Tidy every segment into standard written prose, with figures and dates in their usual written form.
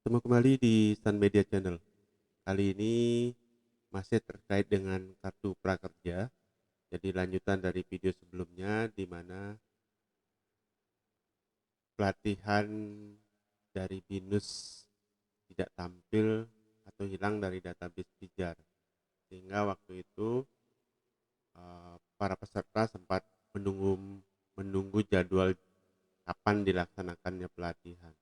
Ketemu kembali di Sun Media Channel. Kali ini masih terkait dengan kartu prakerja. Jadi lanjutan dari video sebelumnya di mana pelatihan dari BINUS tidak tampil atau hilang dari database Pijar. Sehingga waktu itu para peserta sempat menunggu jadwal kapan dilaksanakannya pelatihan.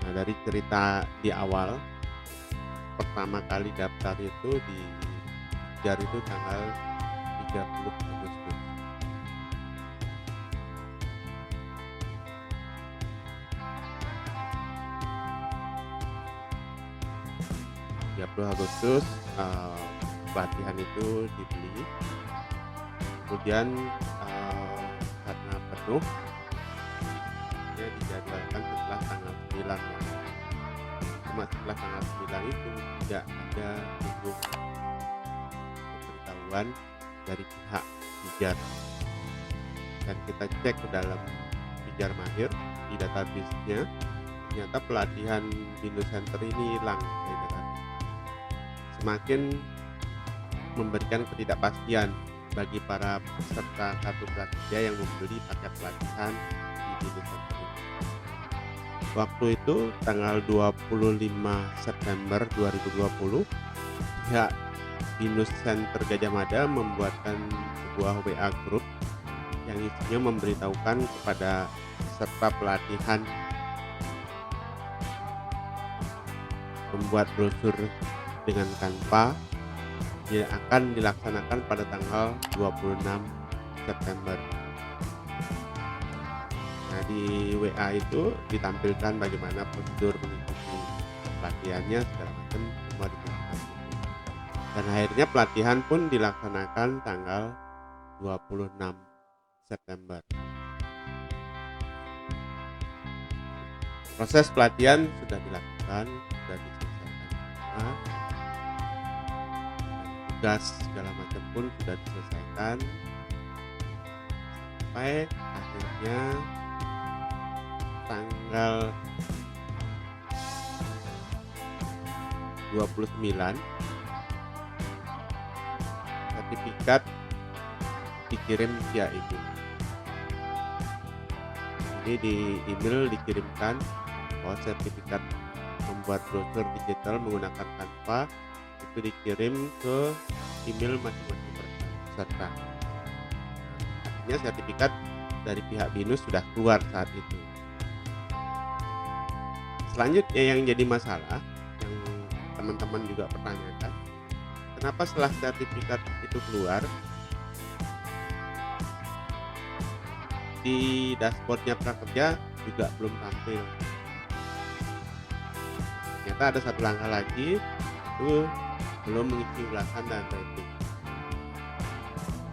Nah, dari cerita di awal, pertama kali daftar itu di Pijar itu tanggal 30 Agustus. Pelatihan itu dibeli, kemudian karena penuh dia dijadwalkan setelah tanggal 9. Cuma setelah tanggal 9 itu tidak ada untuk pemberitahuan dari pihak Pijar, dan kita cek ke dalam Pijar Mahir di database-nya, ternyata pelatihan BINUS Center ini hilang dari database. Semakin memberikan ketidakpastian bagi para peserta kartu prakerja yang membeli paket pelatihan di BINUS Center ini. Waktu itu tanggal 25 September 2020, pihak BINUS Center Gajah Mada membuatkan sebuah WA group yang isinya memberitahukan kepada peserta pelatihan membuat brosur dengan Canva yang akan dilaksanakan pada tanggal 26 September. Nah, di WA itu ditampilkan bagaimana prosedur mengikuti pelatihannya, segala macam semua dituliskan. Dan akhirnya pelatihan pun dilaksanakan tanggal 26 September. Proses pelatihan sudah dilakukan, sudah diselesaikan semua. Tugas segala macam pun sudah diselesaikan sampai akhirnya tanggal 29 sertifikat dikirim via email. Ini di email dikirimkan bahwa sertifikat membuat brosur digital menggunakan Canva itu dikirim ke email masing-masing peserta. Artinya sertifikat dari pihak BINUS sudah keluar saat itu. Selanjutnya yang jadi masalah, yang teman-teman juga pertanyakan, kenapa setelah sertifikat itu keluar di dashboardnya prakerja juga belum tampil. Ternyata ada satu langkah lagi, itu belum mengisi ulasan dan rating.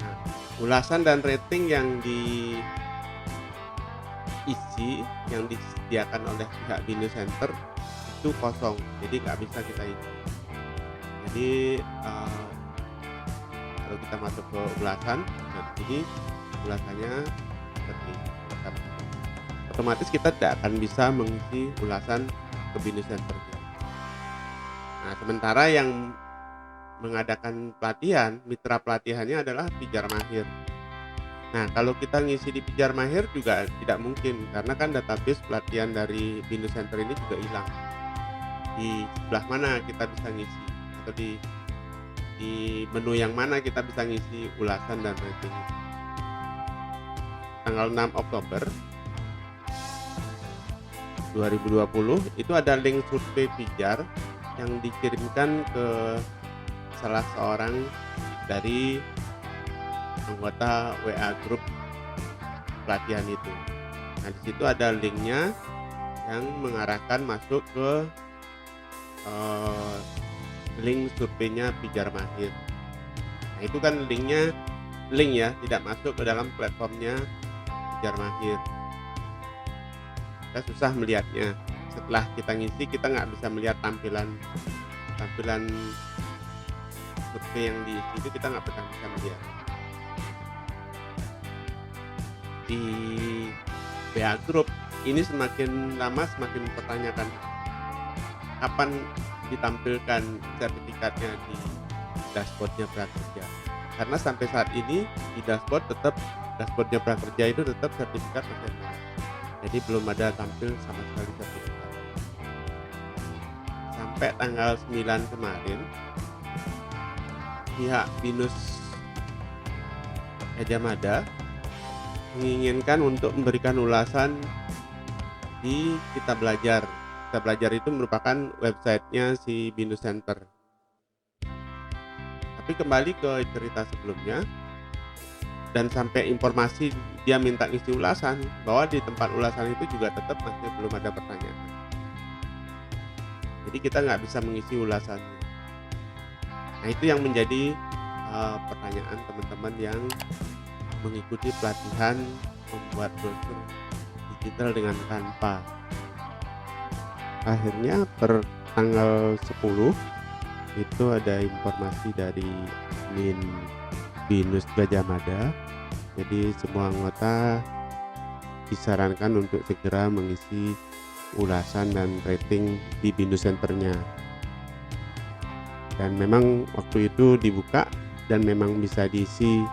Nah, ulasan dan rating yang diisi, yang disediakan oleh pihak BINUS Center itu kosong, jadi nggak bisa kita isi. Jadi kalau kita masuk ke ulasan, nah di sini ulasannya seperti otomatis kita tidak akan bisa mengisi ulasan ke BINUS Center. Nah, sementara yang mengadakan pelatihan, mitra pelatihannya adalah Pijar Mahir. Nah, kalau kita ngisi di Pijar Mahir juga tidak mungkin, karena kan database pelatihan dari BINUS Center ini juga hilang. Di sebelah mana kita bisa ngisi, atau di menu yang mana kita bisa ngisi ulasan dan rating. Tanggal 6 Oktober 2020 itu ada link survei Pijar yang dikirimkan ke salah seorang dari anggota WA grup pelatihan itu. Nah, di situ ada linknya yang mengarahkan masuk ke link surveinya Pijar Mahir. Nah, itu kan link ya, tidak masuk ke dalam platformnya Pijar Mahir. Kita susah melihatnya. Setelah kita ngisi, kita nggak bisa melihat tampilan survei yang diisi itu kita nggak pernah bisa melihat. Di WA Group ini semakin lama semakin mempertanyakan kapan ditampilkan sertifikatnya di dashboardnya prakerja. Karena sampai saat ini di dashboardnya prakerja itu tetap sertifikat masih nol. Jadi belum ada tampil sama sekali sertifikat. Sampai tanggal 9 kemarin, pihak BINUS Gajah Mada menginginkan untuk memberikan ulasan di Kita Belajar. Kita Belajar itu merupakan websitenya si BINUS Center. Tapi kembali ke cerita sebelumnya, dan sampai informasi dia minta isi ulasan, bahwa di tempat ulasan itu juga tetap masih belum ada pertanyaan. Jadi kita nggak bisa mengisi ulasannya. Nah itu yang menjadi pertanyaan teman-teman yang mengikuti pelatihan membuat brosur digital dengan Canva. Akhirnya per tanggal 10 itu ada informasi dari admin BINUS Gajah Mada. Jadi semua anggota disarankan untuk segera mengisi ulasan dan rating di BINUS Centernya. Dan memang waktu itu dibuka dan memang bisa diisi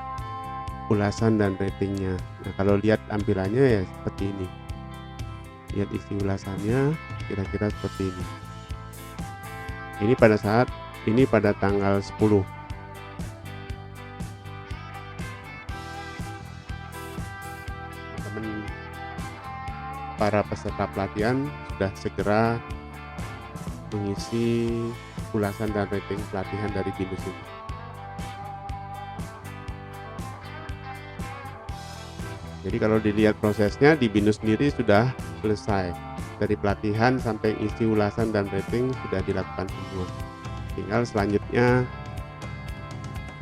ulasan dan ratingnya. Nah kalau lihat tampilannya ya seperti ini. Lihat isi ulasannya kira-kira seperti ini. Ini pada tanggal 10. Teman-teman para peserta pelatihan sudah segera mengisi ulasan dan rating pelatihan dari BINUS ini. Jadi kalau dilihat prosesnya di BINUS sendiri sudah selesai. Dari pelatihan sampai isi ulasan dan rating sudah dilakukan semua. Tinggal selanjutnya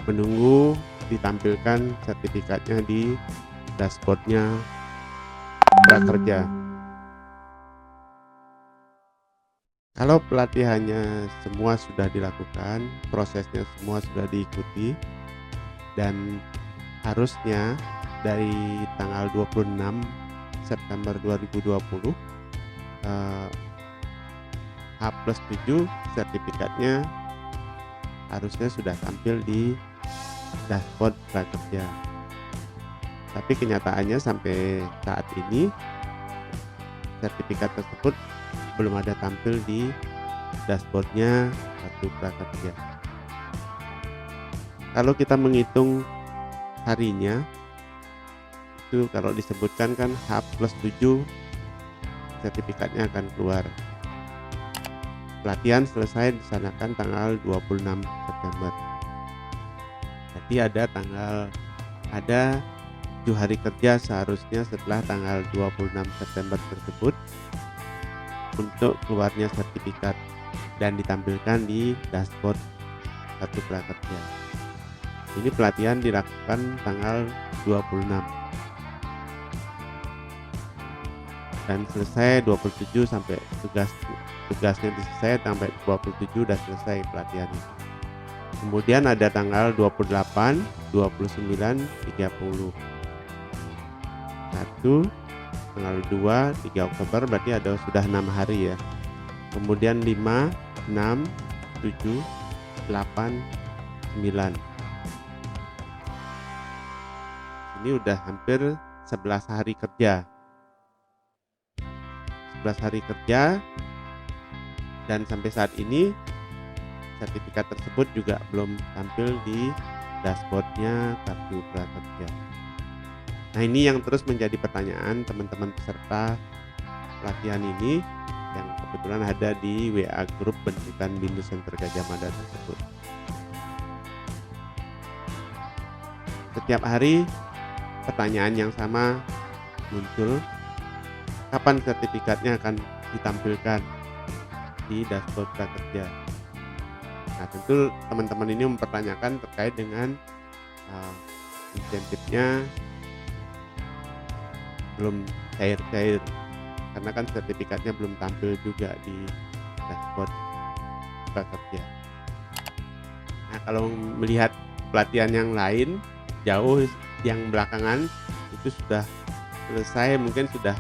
menunggu ditampilkan sertifikatnya di dashboardnya prakerja. Kalau pelatihannya semua sudah dilakukan, prosesnya semua sudah diikuti, dan harusnya dari tanggal 26 September 2020 H+7 sertifikatnya harusnya sudah tampil di dashboard prakerja. Tapi kenyataannya sampai saat ini sertifikat tersebut belum ada tampil di dashboardnya Kartu Prakerja. Kalau kita menghitung harinya, itu kalau disebutkan kan H+7 sertifikatnya akan keluar. Pelatihan selesai dilaksanakan tanggal 26 September. Jadi ada 7 hari kerja seharusnya setelah tanggal 26 September tersebut untuk keluarnya sertifikat dan ditampilkan di dashboard Kartu Prakerja. Ini pelatihan dilakukan tanggal 26 dan selesai 27 sampai tugasnya selesai sampai 27 udah selesai pelatihan itu. Kemudian ada tanggal 28, 29, 30. 1, tanggal 2, 3 Oktober berarti sudah 6 hari ya. Kemudian 5, 6, 7, 8, 9. Ini udah hampir 11 hari kerja. 11 hari kerja, dan sampai saat ini sertifikat tersebut juga belum tampil di dashboardnya Kartu Prakerja. Nah ini yang terus menjadi pertanyaan teman-teman peserta pelatihan ini yang kebetulan ada di WA Group bentukan BINUS Center Gajah Mada tersebut. Setiap hari pertanyaan yang sama muncul, kapan sertifikatnya akan ditampilkan di dashboard prakerja. Nah tentu teman-teman ini mempertanyakan terkait dengan insentifnya belum cair-cair karena kan sertifikatnya belum tampil juga di dashboard prakerja. Nah kalau melihat pelatihan yang lain jauh yang belakangan itu sudah selesai, mungkin sudah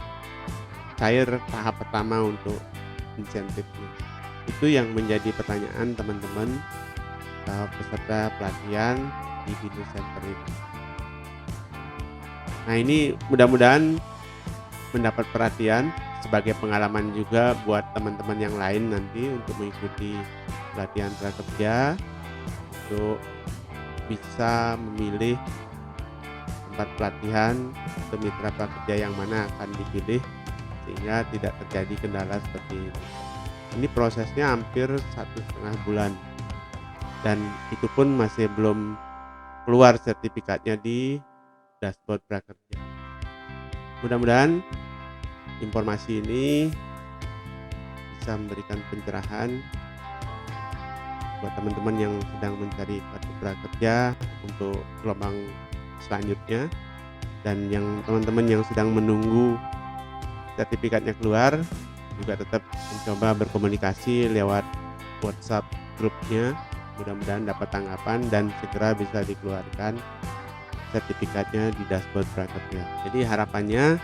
cair tahap pertama untuk insentifnya. Itu yang menjadi pertanyaan teman-teman peserta pelatihan di Binus Center ini. Nah, ini mudah-mudahan mendapat perhatian sebagai pengalaman juga buat teman-teman yang lain nanti untuk mengikuti pelatihan prakerja, untuk bisa memilih tempat pelatihan atau mitra prakerja yang mana akan dipilih sehingga tidak terjadi kendala seperti ini. Ini prosesnya hampir 1,5 bulan dan itu pun masih belum keluar sertifikatnya di dashboard prakerja. Mudah-mudahan informasi ini bisa memberikan pencerahan buat teman-teman yang sedang mencari kartu prakerja untuk gelombang selanjutnya, dan yang teman-teman yang sedang menunggu sertifikatnya keluar juga tetap mencoba berkomunikasi lewat WhatsApp grupnya. Mudah-mudahan dapat tanggapan dan segera bisa dikeluarkan sertifikatnya di dashboard prakerja. Jadi harapannya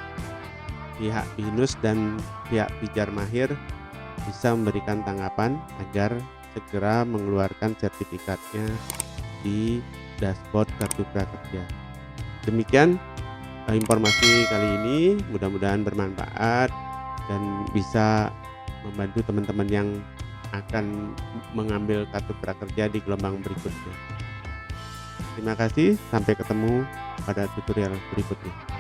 pihak Binus dan pihak Pijar Mahir bisa memberikan tanggapan agar segera mengeluarkan sertifikatnya di dashboard kartu prakerja. Demikian informasi kali ini, mudah-mudahan bermanfaat dan bisa membantu teman-teman yang akan mengambil kartu prakerja di gelombang berikutnya. Terima kasih, sampai ketemu pada tutorial berikutnya.